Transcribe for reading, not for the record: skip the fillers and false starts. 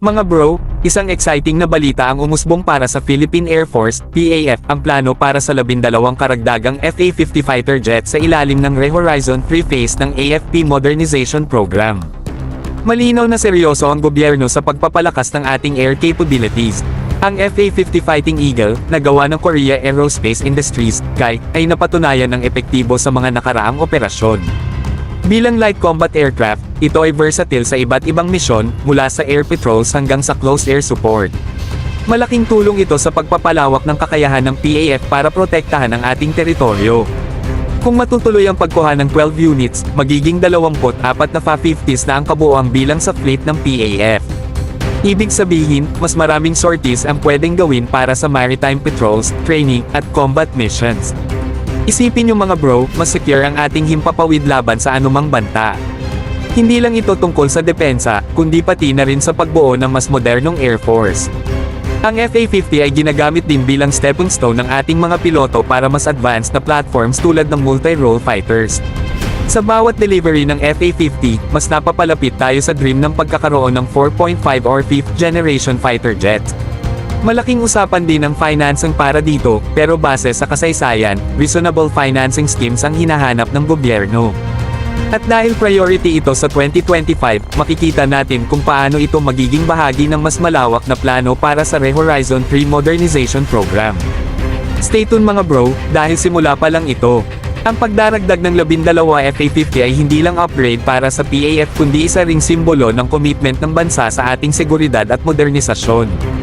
Mga bro, isang exciting na balita ang umusbong para sa Philippine Air Force, PAF, ang plano para sa 12 karagdagang FA-50 fighter jet sa ilalim ng Re-Horizon 3 phase ng AFP Modernization Program. Malinaw na seryoso ang gobyerno sa pagpapalakas ng ating air capabilities. Ang FA-50 Fighting Eagle, na gawa ng Korea Aerospace Industries, KAI, ay napatunayan ng epektibo sa mga nakaraang operasyon. Bilang light combat aircraft, ito ay versatile sa iba't ibang misyon, mula sa air patrols hanggang sa close air support. Malaking tulong ito sa pagpapalawak ng kakayahan ng PAF para protektahan ang ating teritoryo. Kung matutuloy ang pagkuha ng 12 units, magiging 24 na FA-50s na ang kabuuang bilang sa fleet ng PAF. Ibig sabihin, mas maraming sorties ang pwedeng gawin para sa maritime patrols, training, at combat missions. Isipin nyo mga bro, mas secure ang ating himpapawid laban sa anumang banta. Hindi lang ito tungkol sa depensa, kundi pati na rin sa pagbuo ng mas modernong Air Force. Ang FA-50 ay ginagamit din bilang stepping stone ng ating mga piloto para mas advanced na platforms tulad ng multi-role fighters. Sa bawat delivery ng FA-50, mas napapalapit tayo sa dream ng pagkakaroon ng 4.5 or 5th generation fighter jet. Malaking usapan din ang financing para dito, pero base sa kasaysayan, reasonable financing schemes ang hinahanap ng gobyerno. At dahil priority ito sa 2025, makikita natin kung paano ito magiging bahagi ng mas malawak na plano para sa Re-Horizon 3 Modernization Program. Stay tuned mga bro, dahil simula pa lang ito. Ang pagdaragdag ng 12 FA-50 ay hindi lang upgrade para sa PAF kundi isa ring simbolo ng commitment ng bansa sa ating seguridad at modernisasyon.